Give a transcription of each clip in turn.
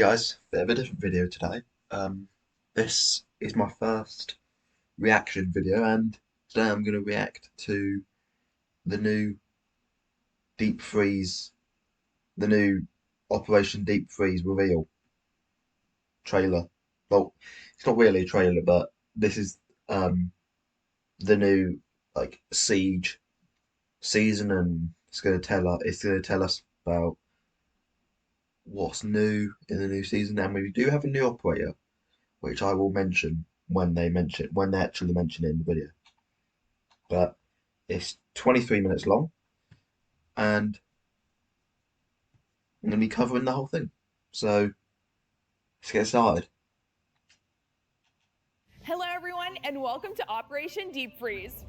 guys, bit of a different video today. This is my first reaction video, and today I'm going to react to the new Deep Freeze, the new Operation Deep Freeze reveal trailer. Well, it's not really a trailer, but this is the new Siege season, and it's going to tell us about what's new in the new season, and we do have a new operator, which I will mention when they actually mention it in the video. But it's 23 minutes long, and I'm going to be covering the whole thing. So let's get started. Hello everyone, and welcome to Operation Deep Freeze.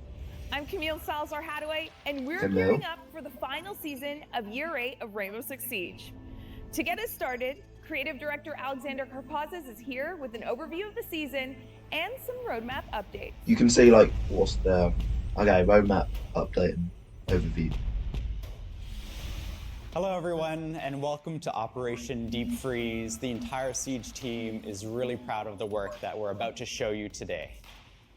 I'm Camille Salazar-Hadaway, and we're gearing up for the final season of Year 8 of Rainbow Six Siege. To get us started, creative director Alexander Karpazis is here with an overview of the season and some roadmap updates. You can see what's the roadmap update and overview. Hello everyone, and welcome to Operation Deep Freeze. The entire Siege team is really proud of the work that we're about to show you today.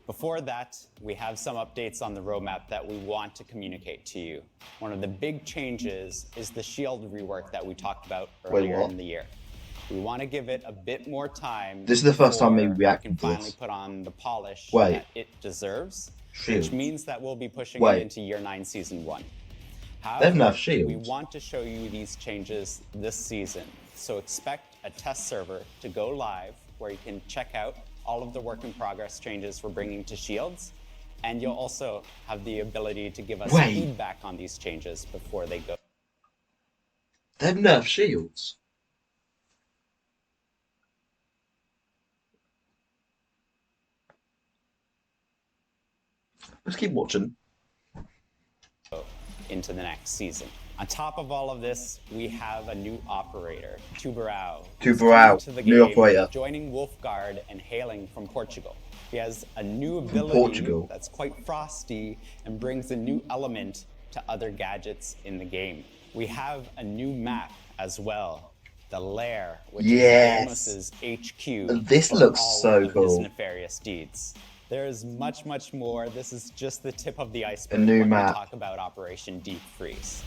Before that, we have some updates on the roadmap that we want to communicate to you. One of the big changes is the shield rework that we talked about earlier in the year. We want to give it a bit more time. This is the first time we reacted to this. Finally put on the polish that it deserves, which means that we'll be pushing it into Year 9 Season 1. However, we want to show you these changes this season, so expect a test server to go live where you can check out all of the work in progress changes we're bringing to shields, and you'll also have the ability to give us feedback on these changes before they go. They've nerfed shields. Let's keep watching. Into the next season. On top of all of this, we have a new operator, Tubarão. New operator. Joining Wolfguard and hailing from Portugal. He has a new ability that's quite frosty and brings a new element to other gadgets in the game. We have a new map as well, the Lair, which is Deimos's HQ. This looks so cool. His nefarious deeds. There's much more. This is just the tip of the iceberg when we talk about Operation Deep Freeze.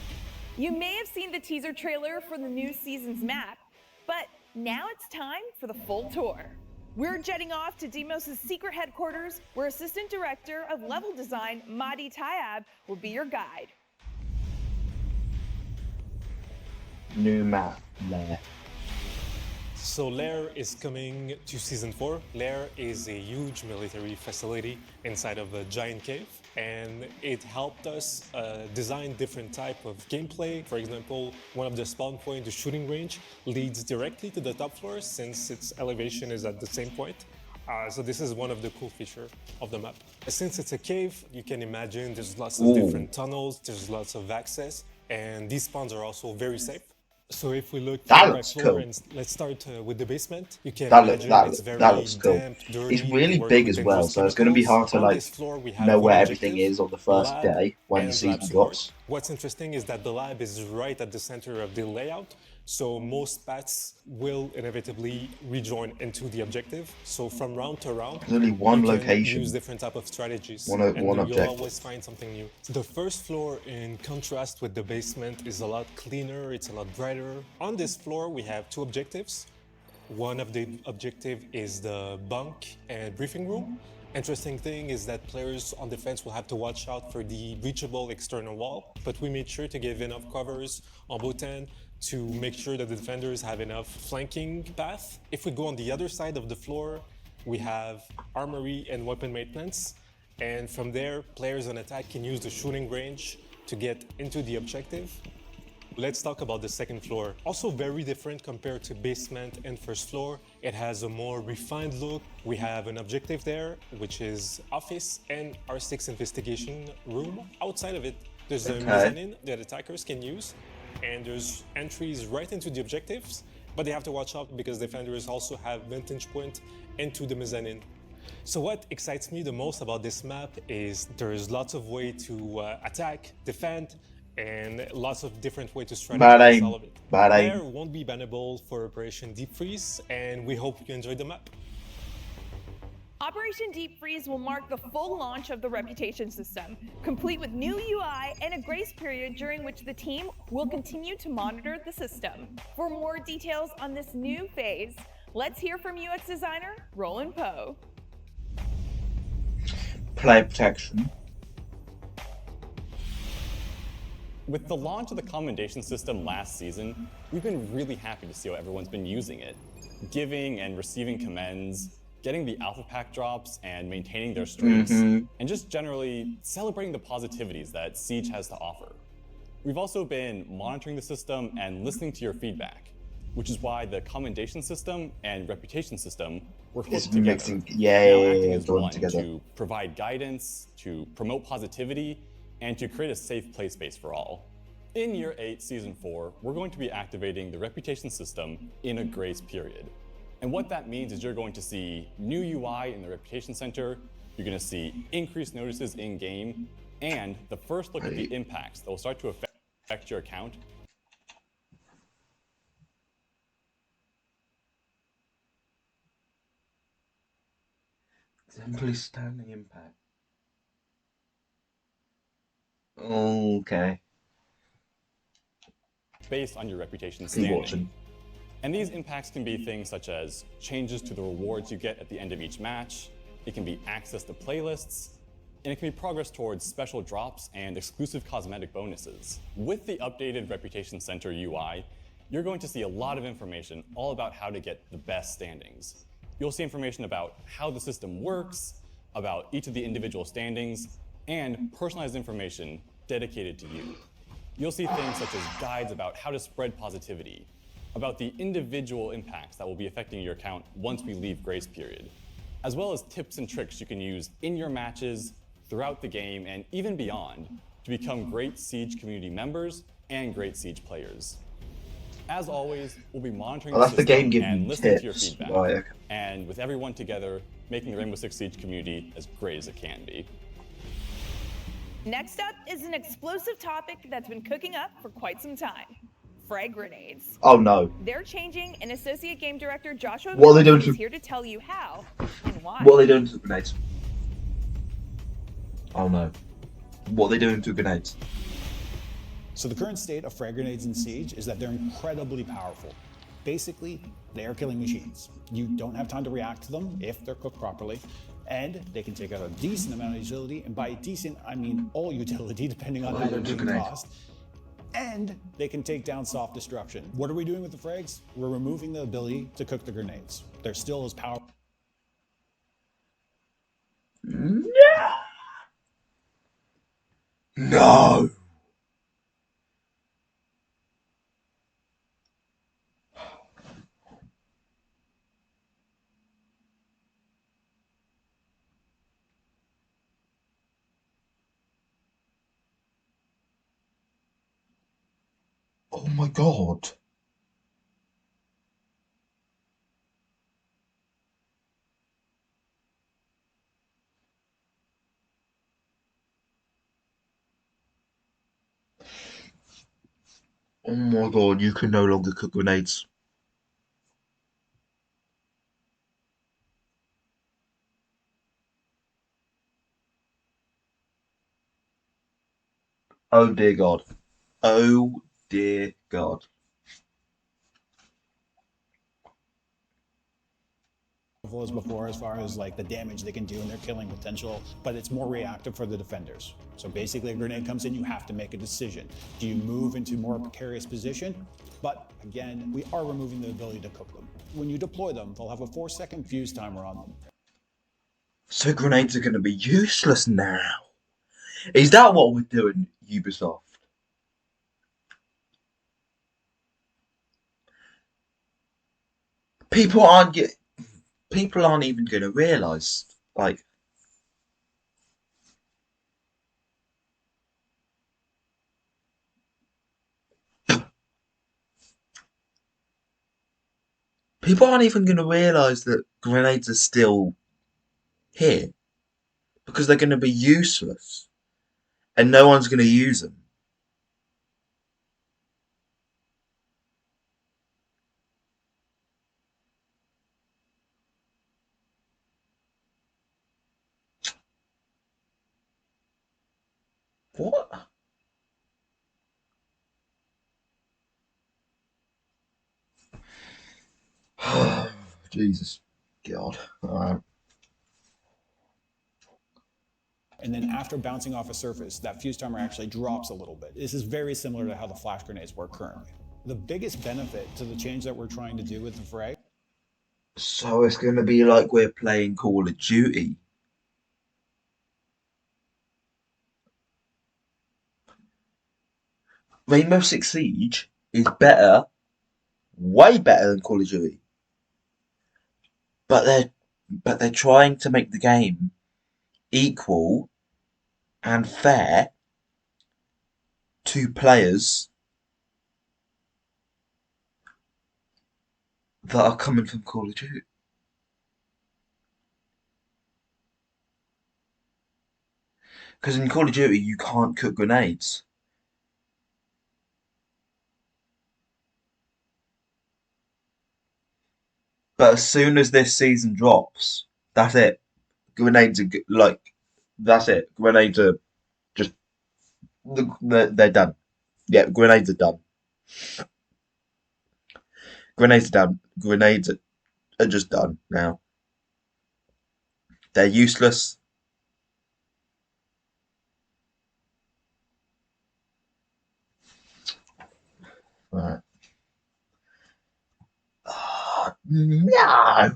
You may have seen the teaser trailer for the new season's map, but now it's time for the full tour. We're jetting off to Deimos's secret headquarters, where Assistant Director of Level Design, Mahdi Tayab, will be your guide. New map, Lair. So Lair is coming to Season 4. Lair is a huge military facility inside of a giant cave, and it helped us design different type of gameplay. For example, one of the spawn point, the shooting range, leads directly to the top floor since its elevation is at the same point. So this is one of the cool features of the map. Since it's a cave, you can imagine there's lots of different tunnels, there's lots of access, and these spawns are also very safe. So if we look floor by floor, and let's start with the basement. You can imagine it's very damp, dirty. It's really big as well, so it's going to be hard to know where everything is on the first day when the season drops. What's interesting is that the lab is right at the center of the layout, so most paths will inevitably rejoin into the objective. So from round to round, there's only one location. Use different type of strategies, one you'll objective. always find something new. The first floor, in contrast with the basement, is a lot cleaner. It's a lot brighter. On this floor, we have two objectives. One of the objective is the bunk and briefing room. Interesting thing is that players on defense will have to watch out for the reachable external wall, but we made sure to give enough covers on both ends to make sure that the defenders have enough flanking path. If we go on the other side of the floor, we have armory and weapon maintenance, and from there, players on attack can use the shooting range to get into the objective. Let's talk about the second floor. Also very different compared to basement and first floor. It has a more refined look. We have an objective there, which is office and R6 investigation room. Outside of it, there's a mezzanine that attackers can use, and there's entries right into the objectives, but they have to watch out because defenders also have vantage point into the mezzanine. So what excites me the most about this map is there's lots of way to attack, defend, and lots of different ways to strategize all of it. Lair won't be bannable for Operation Deep Freeze, and we hope you enjoyed the map. Operation Deep Freeze will mark the full launch of the Reputation system, complete with new UI and a grace period during which the team will continue to monitor the system. For more details on this new phase, let's hear from UX designer Roland Poe. Player protection. With the launch of the commendation system last season, we've been really happy to see how everyone's been using it. Giving and receiving commends, getting the alpha pack drops and maintaining their streaks, and just generally celebrating the positivities that Siege has to offer. We've also been monitoring the system and listening to your feedback, which is why the commendation system and reputation system were hooked together. Now acting as one to provide guidance, to promote positivity, and to create a safe play space for all. In Year 8, Season 4, we're going to be activating the reputation system in a grace period. And what that means is you're going to see new UI in the Reputation Center, you're going to see increased notices in-game, and the first look at the impacts that will start to affect your account. Simply standing impact. Okay. Based on your reputation standing. And these impacts can be things such as changes to the rewards you get at the end of each match, it can be access to playlists, and it can be progress towards special drops and exclusive cosmetic bonuses. With the updated Reputation Center UI, you're going to see a lot of information all about how to get the best standings. You'll see information about how the system works, about each of the individual standings, and personalized information dedicated to you. You'll see things such as guides about how to spread positivity, about the individual impacts that will be affecting your account once we leave grace period, as well as tips and tricks you can use in your matches, throughout the game, and even beyond to become great Siege community members and great Siege players. As always, we'll be monitoring the system and listening to your feedback, and with everyone together, making the Rainbow Six Siege community as great as it can be. Next up is an explosive topic that's been cooking up for quite some time. Frag grenades. Oh no. They're changing, and Associate Game Director Joshua What are they doing is here to tell you how and why. What are they doing to the grenades? Oh no. What are they doing to grenades? So the current state of frag grenades in Siege is that they're incredibly powerful. Basically, they are killing machines. You don't have time to react to them if they're cooked properly, and they can take out a decent amount of utility, and by decent, I mean all utility, depending on how they're being tossed. And they can take down soft destruction. What are we doing with the frags? We're removing the ability to cook the grenades. They're still as powerful. No! Oh my god. Oh my god, you can no longer cook grenades. Oh dear god. Oh dear god. As before, as far as like the damage they can do and their killing potential, but it's more reactive for the defenders. So basically, a grenade comes in, you have to make a decision. Do you move into more precarious position? But again, we are removing the ability to cook them. When you deploy them, they'll have a 4-second fuse timer on them. So grenades are going to be useless now. Is that what we're doing, Ubisoft? People aren't even going to realise, like, people aren't even going to realise that grenades are still here because they're going to be useless and no one's going to use them. What? Jesus. God. Alright. And then after bouncing off a surface, that fuse timer actually drops a little bit. This is very similar to how the flash grenades work currently. The biggest benefit to the change that we're trying to do with the frag. So it's going to be like we're playing Call of Duty. Rainbow Six Siege is better, way better than Call of Duty. But they're trying to make the game equal and fair to players that are coming from Call of Duty. Because in Call of Duty you can't cook grenades. But as soon as this season drops, that's it. Grenades are like, that's it. Grenades are just, they're done. Yeah, grenades are done. Grenades are done. Grenades are just done now. They're useless. Right. No.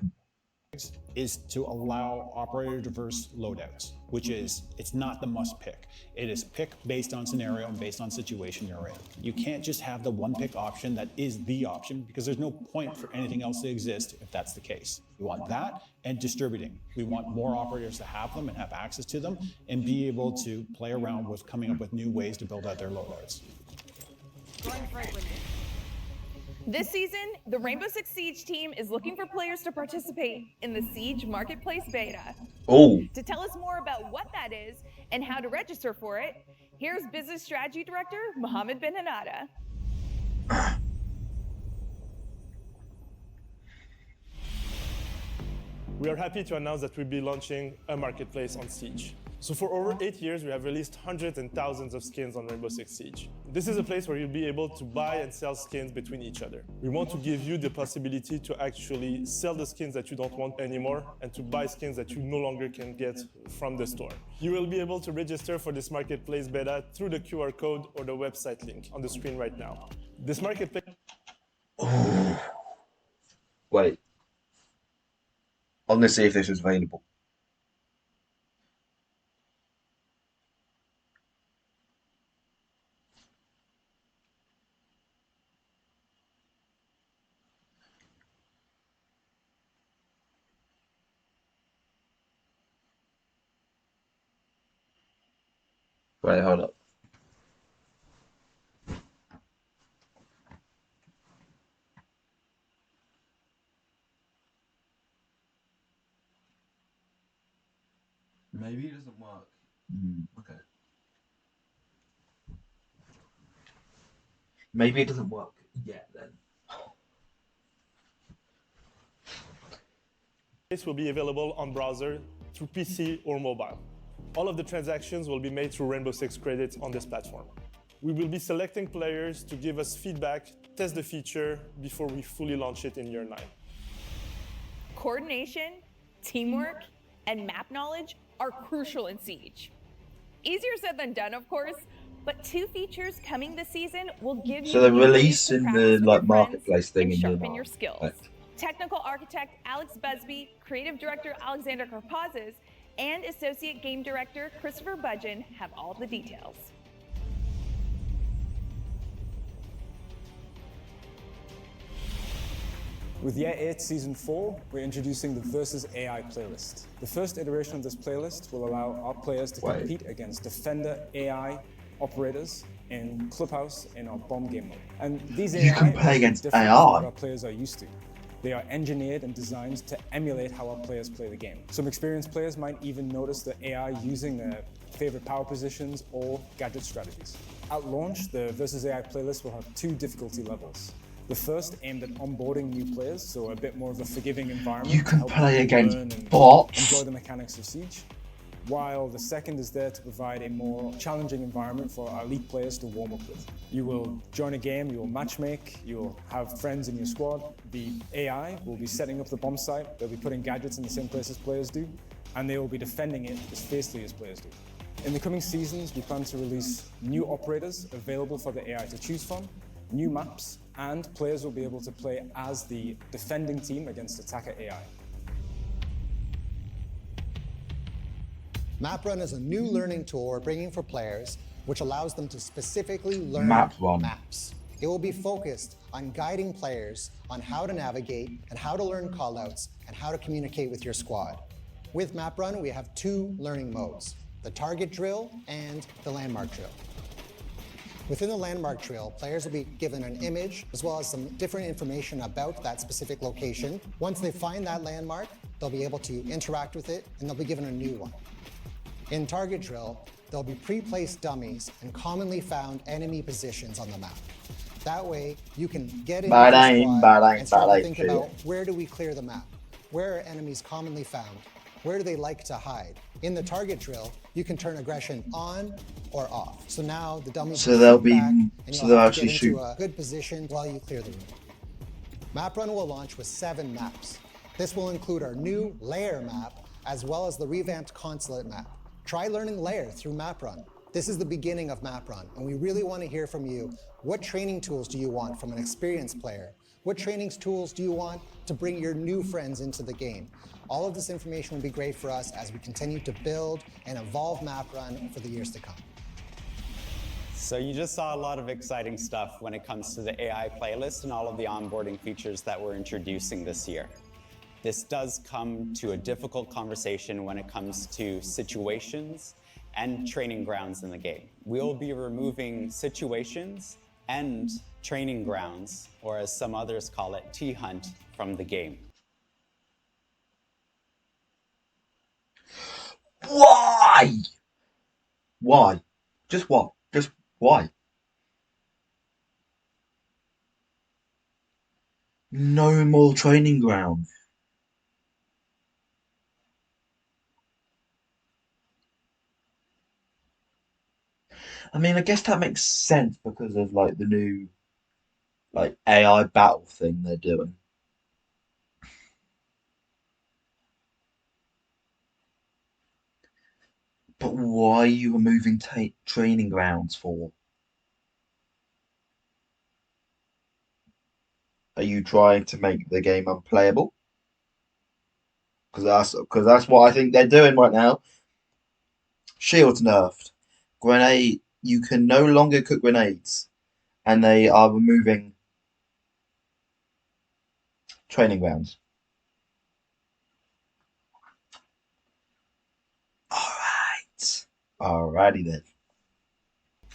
Is to allow operator diverse loadouts, which is, it's not the must pick. It is pick based on scenario and based on situation you're in. You can't just have the one pick option that is the option, because there's no point for anything else to exist if that's the case. We want that and distributing. We want more operators to have them and have access to them and be able to play around with coming up with new ways to build out their loadouts. This season, the Rainbow Six Siege team is looking for players to participate in the Siege Marketplace Beta. Oh. To tell us more about what that is and how to register for it, here's Business Strategy Director Mohammed Ben Hanada. We are happy to announce that we'll be launching a marketplace on Siege. So for over 8 years, we have released hundreds and thousands of skins on Rainbow Six Siege. This is a place where you'll be able to buy and sell skins between each other. We want to give you the possibility to actually sell the skins that you don't want anymore and to buy skins that you no longer can get from the store. You will be able to register for this marketplace beta through the QR code or the website link on the screen right now. This marketplace... Wait. I'm going to see if this is available. Wait, hold up. Maybe it doesn't work. Okay. Maybe it doesn't work yet then. This will be available on browser, through PC or mobile. All of the transactions will be made through Rainbow Six credits on this platform. We will be selecting players to give us feedback, test the feature before we fully launch it in year 9. Coordination, teamwork, and map knowledge are crucial in Siege. Easier said than done, of course, but 2 features coming this season will give you. So they're releasing the marketplace thing and in sharpen your skills. Right. Technical architect Alex Busby, creative director Alexander Karpazes, and associate game director Christopher Budgeon have all the details. With Year 8 Season 4, we're introducing the Versus AI playlist. The first iteration of this playlist will allow our players to compete against Defender AI operators in Clubhouse in our bomb game mode. And these AI can play against different AI. from what our players are used to. They are engineered and designed to emulate how our players play the game. Some experienced players might even notice the AI using their favorite power positions or gadget strategies. At launch, the Versus AI playlist will have 2 difficulty levels. The first aimed at onboarding new players, so a bit more of a forgiving environment. You can play against bots. Enjoy the mechanics of Siege. while the second is there to provide a more challenging environment for our elite players to warm up with. You will join a game, you will matchmake, you will have friends in your squad. The AI will be setting up the bomb site, they'll be putting gadgets in the same place as players do, and they will be defending it as fiercely as players do. In the coming seasons, we plan to release new operators available for the AI to choose from, new maps, and players will be able to play as the defending team against attacker AI. MapRun is a new learning tool we're bringing for players, which allows them to specifically learn maps. It will be focused on guiding players on how to navigate and how to learn callouts and how to communicate with your squad. With MapRun, we have two learning modes, the target drill and the landmark drill. Within the landmark drill, players will be given an image as well as some different information about that specific location. Once they find that landmark, they'll be able to interact with it and they'll be given a new one. In target drill, there'll be pre-placed dummies and commonly found enemy positions on the map. That way, you can get into the squad and start to think about where do we clear the map? Where are enemies commonly found? Where do they like to hide? In the target drill, you can turn aggression on or off. So now the dummies will shoot back and you'll have to get into a good position while you clear the room. MapRun will launch with 7 maps. This will include our new Lair map as well as the revamped Consulate map. Try learning Lair through MapRun. This is the beginning of MapRun, and we really want to hear from you. What training tools do you want from an experienced player? What training tools do you want to bring your new friends into the game? All of this information will be great for us as we continue to build and evolve MapRun for the years to come. So you just saw a lot of exciting stuff when it comes to the AI playlist and all of the onboarding features that we're introducing this year. This does come to a difficult conversation when it comes to situations and training grounds in the game. We'll be removing situations and training grounds, or as some others call it, T-Hunt, from the game. Why? Why? Just what? Just why? No more training grounds. I mean, I guess that makes sense because of like the new like AI battle thing they're doing. But why are you removing training grounds for? Are you trying to make the game unplayable? Because that's what I think they're doing right now. Shields nerfed. Grenade. You can no longer cook grenades, and they are removing training grounds. Alrighty then.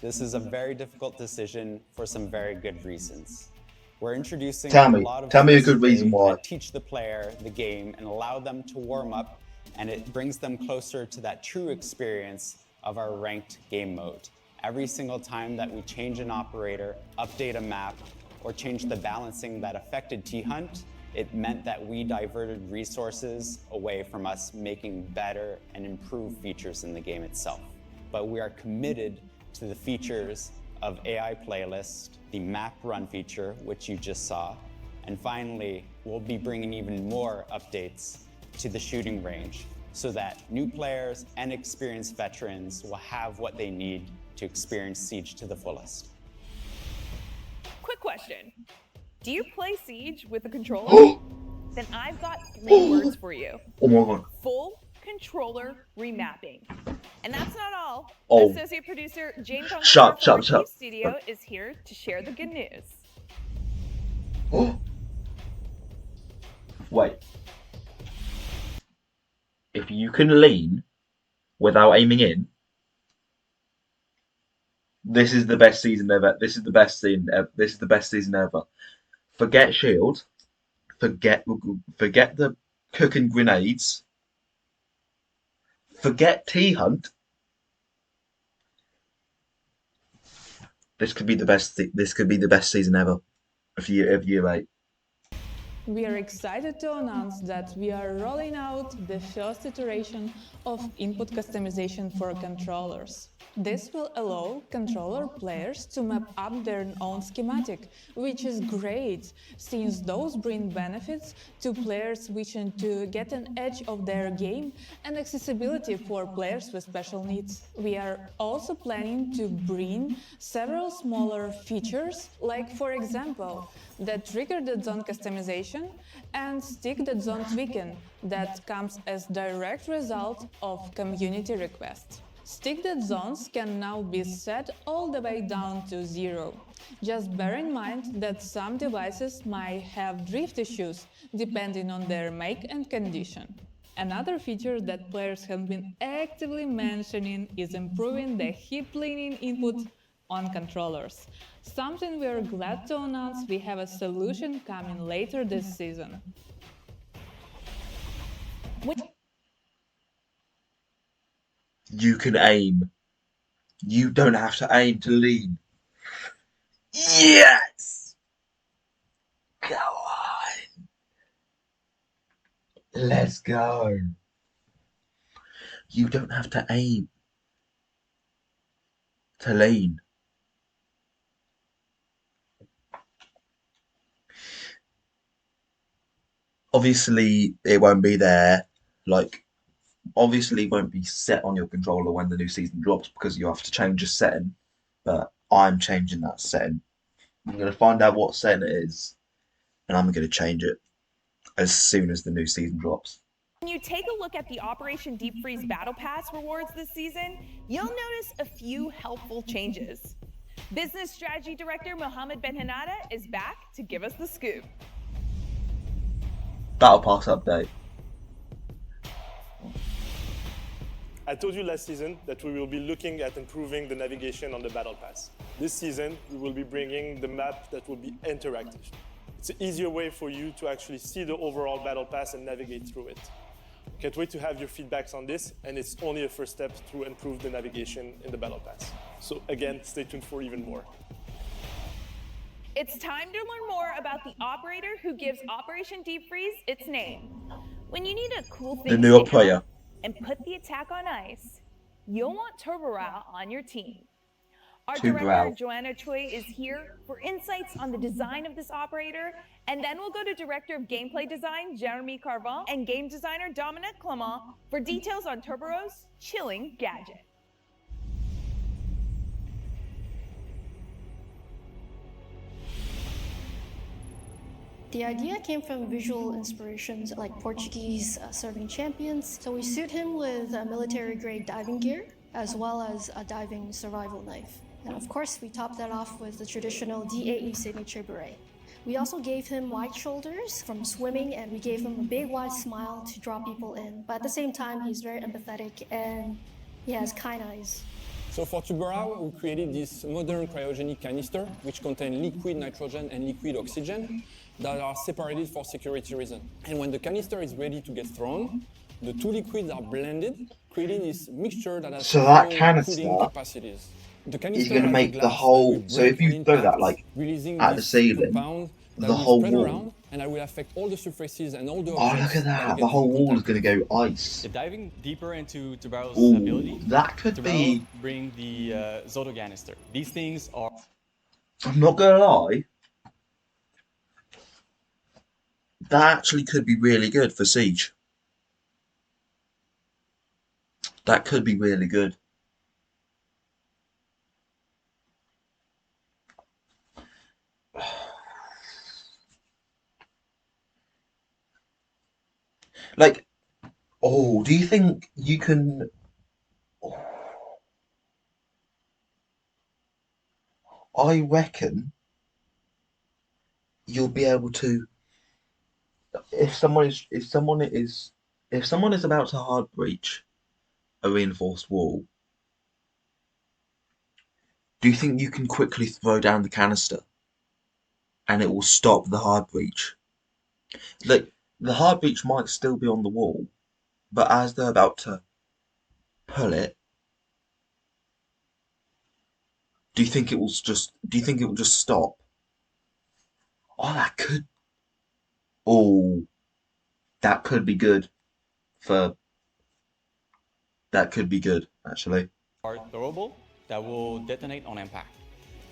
This is a very difficult decision for some very good reasons. We're introducing tell a lot of tell me a good reason why. That teach the player the game and allow them to warm up, and it brings them closer to that true experience of our ranked game mode. Every single time that we change an operator, update a map, or change the balancing that affected T-Hunt, it meant that we diverted resources away from us making better and improved features in the game itself. But we are committed to the features of AI Playlist, the map run feature, which you just saw, and finally, we'll be bringing even more updates to the shooting range so that new players and experienced veterans will have what they need to experience Siege to the fullest. Quick question. Do you play Siege with a controller? Then I've got 3 words for you. Oh my god. Full controller remapping. And that's not all. Oh. Associate producer James Shut. Studio is here to share the good news. Oh. Wait. If you can lean without aiming in, this is the best season ever. This is the best season ever. This is the best season ever. Forget shield. Forget the cooking grenades. Forget T-Hunt. This could be the best. This could be the best season ever of year 8. We are excited to announce that we are rolling out the first iteration of input customization for controllers. This will allow controller players to map up their own schematic, which is great, since those bring benefits to players wishing to get an edge of their game and accessibility for players with special needs. We are also planning to bring several smaller features, like for example, the trigger.zone customization and stick.zone tweaking that comes as direct result of community requests. Stick.zones can now be set all the way down to 0. Just bear in mind that some devices might have drift issues depending on their make and condition. Another feature that players have been actively mentioning is improving the hip leaning input on controllers. Something we are glad to announce we have a solution coming later this season. You can aim. You don't have to aim to lean. Yes! Go on. Let's go. You don't have to aim to lean. Obviously, it won't be there. Obviously, it won't be set on your controller when the new season drops because you have to change a setting. But I'm changing that setting. I'm going to find out what setting it is, and I'm going to change it as soon as the new season drops. When you take a look at the Operation Deep Freeze Battle Pass rewards this season, you'll notice a few helpful changes. Business Strategy Director Mohammed Ben-Hanada is back to give us the scoop. Battle Pass update. I told you last season that we will be looking at improving the navigation on the Battle Pass. This season, we will be bringing the map that will be interactive. It's an easier way for you to actually see the overall Battle Pass and navigate through it. Can't wait to have your feedbacks on this, and it's only a first step to improve the navigation in the Battle Pass. So again, stay tuned for even more. It's time to learn more about the operator who gives Operation Deep Freeze its name. When you need a cool thing The new operator. and put the attack on ice, you'll want Tubarão on your team. Our Tubarão. director, Joanna Choi, is here for insights on the design of this operator, and then we'll go to Director of Gameplay Design, Jeremy Carval, and Game Designer, Dominic Clement, for details on Tubarão's chilling gadget. The idea came from visual inspirations like Portuguese surfing champions. So we suit him with military-grade diving gear, as well as a diving survival knife. And of course, we topped that off with the traditional DAE signature beret. We also gave him wide shoulders from swimming, and we gave him a big wide smile to draw people in. But at the same time, he's very empathetic and he has kind eyes. So for Tubarão, we created this modern cryogenic canister, which contains liquid nitrogen and liquid oxygen that are separated for security reasons. And when the canister is ready to get thrown, the two liquids are blended, creating this mixture that has cooling capacities. The canister is going to make the whole. So if you throw that at the ceiling, the whole wall. And I will affect all the surfaces and all the objects. Oh, look at that! The whole wall is going to go ice. Diving deeper into Tubarão's ability, that could be. Bring the Zoto canister. These things are. I'm not going to lie. That actually could be really good for Siege. That could be really good. Do you think you can... I reckon you'll be able to... If someone is about to hard breach a reinforced wall, do you think you can quickly throw down the canister and it will stop the hard breach? The hard breach might still be on the wall, but as they're about to pull it, do you think it will just stop? Oh, Oh, that could be good for. That could be good, actually. Are throwable that will detonate on impact.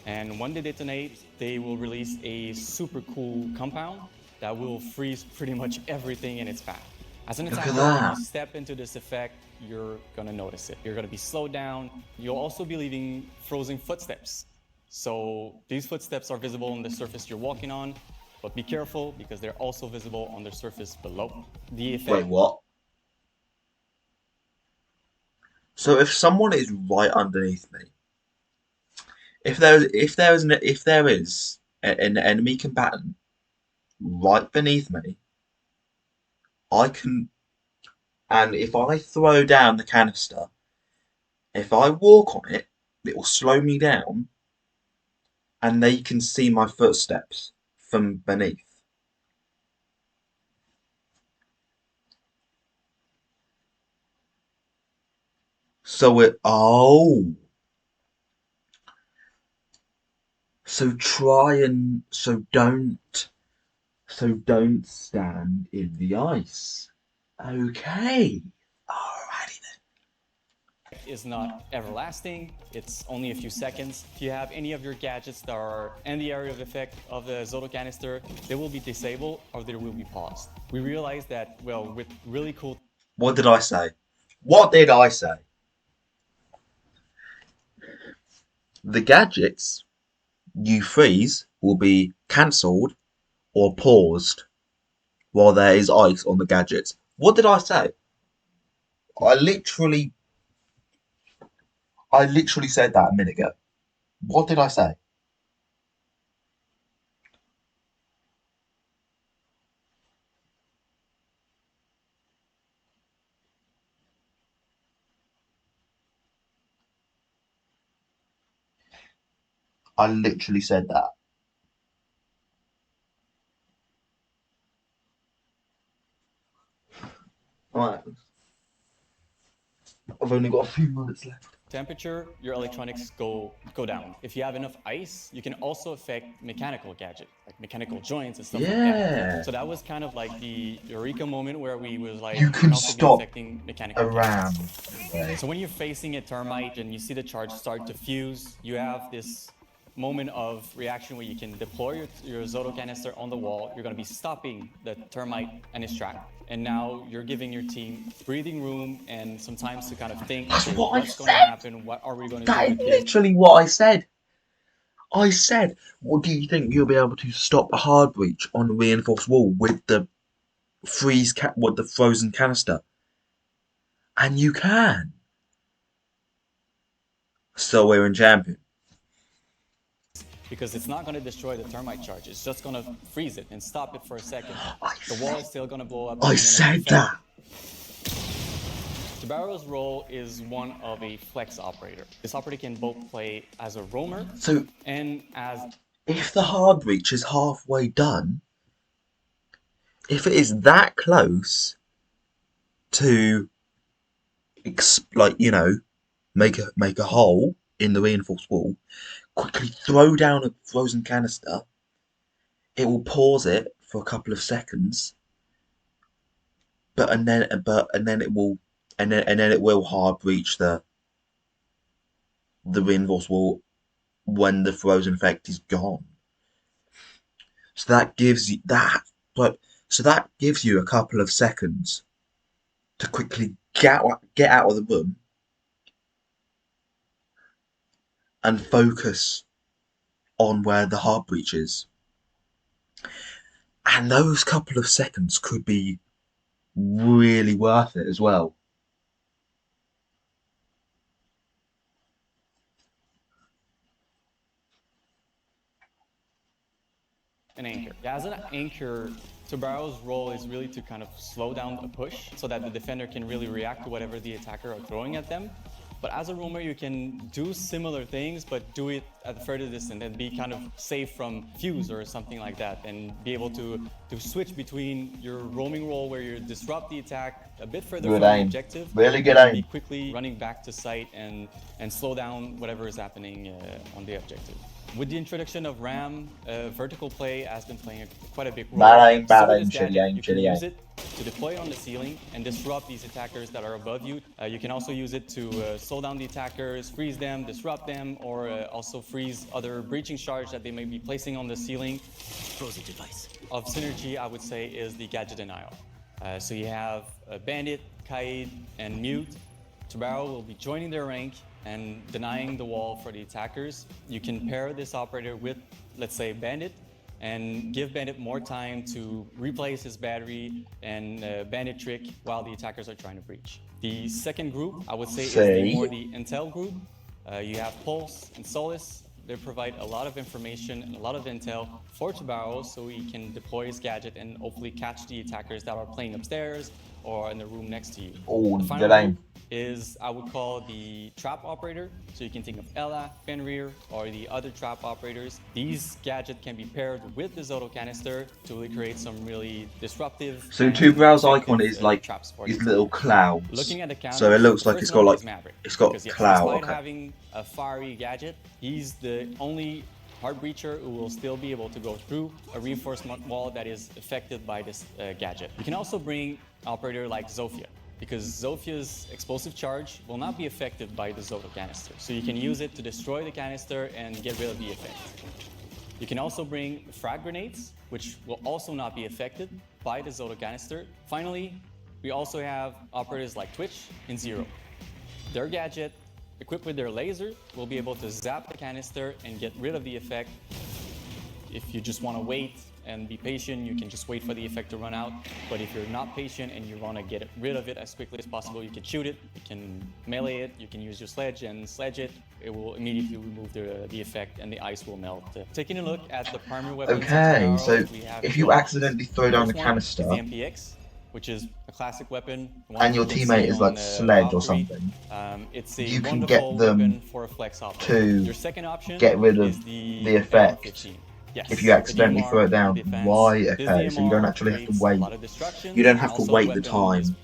And when they detonate, they will release a super cool compound that will freeze pretty much everything in its path. As an attacker, when you step into this effect, you're gonna notice it. You're gonna be slowed down. You'll also be leaving frozen footsteps. So these footsteps are visible on the surface you're walking on, but be careful because they're also visible on the surface below. The effect. Wait, what? So if someone is right underneath me, if there is an enemy combatant right beneath me, I can, and if I throw down the canister, if I walk on it, it will slow me down, and they can see my footsteps from beneath. So so don't stand in the ice. Okay. Alrighty then. Is not everlasting. It's only a few seconds. If you have any of your gadgets that are in the area of effect of the Zoto canister, they will be disabled or they will be paused. We realized that, well, with really cool... What did I say? What did I say? The gadgets you freeze will be cancelled or paused while there is ice on the gadgets. What did I say? I literally said that a minute ago. What did I say? I literally said that. Right. I've only got a few minutes left. Temperature, your electronics go down. If you have enough ice, you can also affect mechanical gadget, like mechanical joints and stuff like that. So that was kind of like the eureka moment where we was like, you can also stop be affecting mechanical around. Gadgets. So when you're facing a termite and you see the charge start to fuse, you have this moment of reaction where you can deploy your Zoto canister on the wall. You're going to be stopping the termite and its track. And now you're giving your team breathing room and some time to kind of think, okay, what's going to happen? What are we going to do? That is literally what I said. I said, what do you think you'll be able to stop a hard breach on a reinforced wall with the frozen canister? And you can. So we're in champion. Because it's not going to destroy the termite charge. It's just going to freeze it and stop it for a second. The wall is still going to blow up. I said that. Tubaro's role is one of a flex operator. This operator can both play as a roamer and as... If the hard breach is halfway done, if it is that close to, like, you know, make a hole in the reinforced wall, quickly throw down a frozen canister, it will pause it for a couple of seconds, and then it will hard breach the reinforced wall when the frozen effect is gone. So that gives you a couple of seconds to quickly get out of the room and focus on where the hard breach is. And those couple of seconds could be really worth it as well. An anchor. As an anchor, Tubaro's role is really to kind of slow down a push so that the defender can really react to whatever the attacker are throwing at them. But as a roamer, you can do similar things, but do it at a further distance and be kind of safe from fuse or something like that, and be able to switch between your roaming role where you disrupt the attack a bit further from the objective, really good and aim. be quickly running back to site and slow down whatever is happening on the objective. With the introduction of RAM, vertical play has been playing quite a big role. Bad aim, shitty aim, you can use it to deploy on the ceiling and disrupt these attackers that are above you. You can also use it to slow down the attackers, freeze them, disrupt them, or also freeze other breaching shards that they may be placing on the ceiling. Closing device. Of synergy, I would say, is the gadget denial. So you have Bandit, Kaid, and Mute. Tubarão will be joining their rank and denying the wall for the attackers. You can pair this operator with, let's say, Bandit, and give Bandit more time to replace his battery and Bandit trick while the attackers are trying to breach. The second group, I would say, is more the intel group. You have Pulse and Solace. They provide a lot of information and a lot of intel for Tubarão, so he can deploy his gadget and hopefully catch the attackers that are playing upstairs or in the room next to you. Oh, the final group is, I would call, the trap operator. So you can think of Ella, Fenrir, or the other trap operators. These gadgets can be paired with the Zoto canister to really create some really disruptive. So Tubarão's icon is like these little clouds. Looking at the counter, so it looks like it's got like cloud. Despite having a fiery gadget, he's the only hard breacher who will still be able to go through a reinforcement wall that is affected by this gadget. You can also bring an operator like Zofia, because Zofia's explosive charge will not be affected by the Zoto canister. So you can use it to destroy the canister and get rid of the effect. You can also bring frag grenades, which will also not be affected by the Zoto canister. Finally, we also have operators like Twitch and Zero. Their gadget, equipped with their laser, will be able to zap the canister and get rid of the effect. If you just want to wait and be patient, you can just wait for the effect to run out. But if you're not patient and you want to get rid of it as quickly as possible, you can shoot it, you can melee it, you can use your sledge and sledge it. It will immediately remove the effect and the ice will melt. Taking a look at the primary weapons. Okay, so if you accidentally throw down the canister, the MPX, which is a classic weapon, and your teammate is like Sledge or something, it's a you can get them for a flex to Your second option get rid of the effect. Yes, if you accidentally throw it down. Why? Okay, so you don't actually have to wait. You don't have to wait the time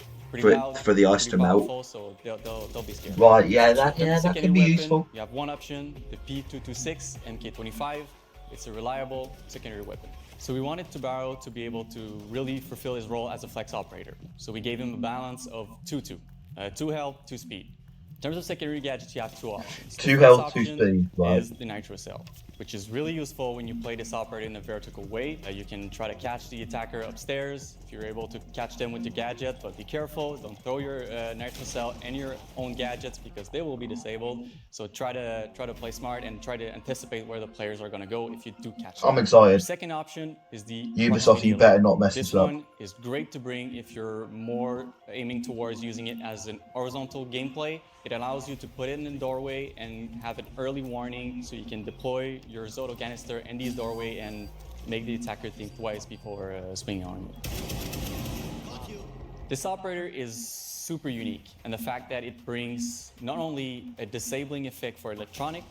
for the ice to melt. So they'll be scared. Right, yeah, that can be useful. You have one option, the P226 MK25. It's a reliable secondary weapon. So we wanted Tubarão to be able to really fulfill his role as a flex operator. So we gave him a balance of 2-2. 2 health, 2 speed. In terms of secondary gadgets, you have 2 options. 2 health, 2 speed, right. Is the Nitro Cell, which is really useful when you play this operator in a vertical way. You can try to catch the attacker upstairs if you're able to catch them with your gadget, but be careful, don't throw your Nitro Cell and your own gadgets because they will be disabled. So try to play smart and try to anticipate where the players are going to go if you do catch them. I'm excited. The second option is the Ubisoft, you better not mess this up. This one is great to bring if you're more aiming towards using it as an horizontal gameplay. It allows you to put it in the doorway and have an early warning so you can deploy your Zoto canister in this doorway and make the attacker think twice before swinging on you. This operator is super unique, and the fact that it brings not only a disabling effect for electronic,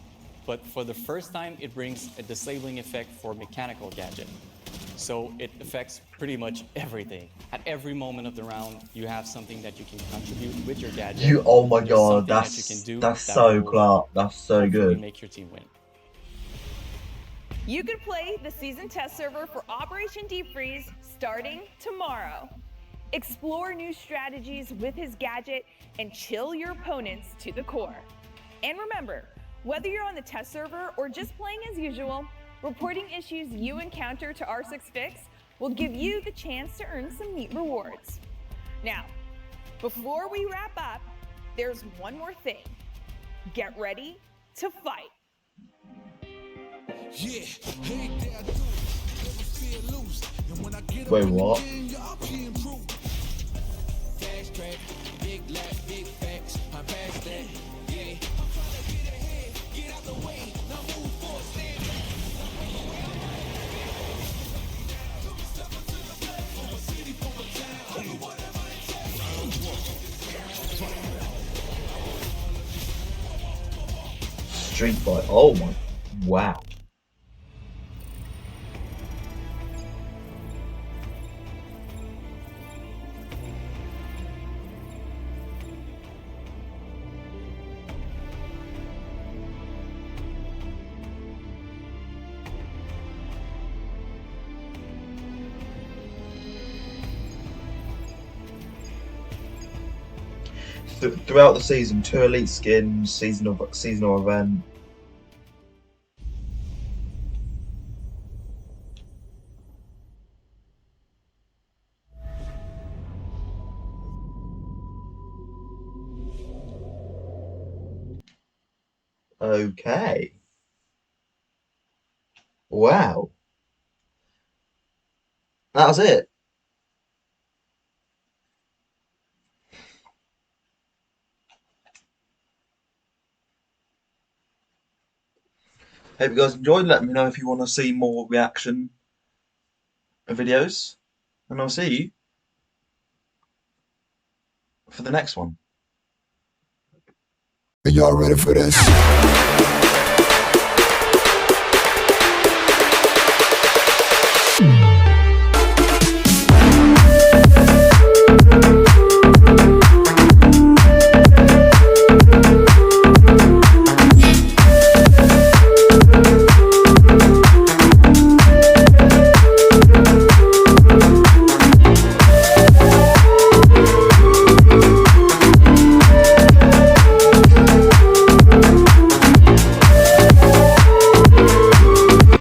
but for the first time it brings a disabling effect for mechanical gadget. So it affects pretty much everything. At every moment of the round, you have something that you can contribute with your gadget. Oh my god, that's so class. That's so good. Make your team win. You can play the season test server for Operation Deep Freeze starting tomorrow. Explore new strategies with his gadget and chill your opponents to the core. And remember, whether you're on the test server or just playing as usual, reporting issues you encounter to R6 Fix will give you the chance to earn some neat rewards. Now, before we wrap up, there's one more thing. Get ready to fight. Wait, what? Street Fighter. Oh my, wow. Throughout the season, 2 elite skins, seasonal event. Okay. Wow. That was it. Hope you guys enjoyed. Let me know if you want to see more reaction videos. And I'll see you for the next one. Are y'all ready for this?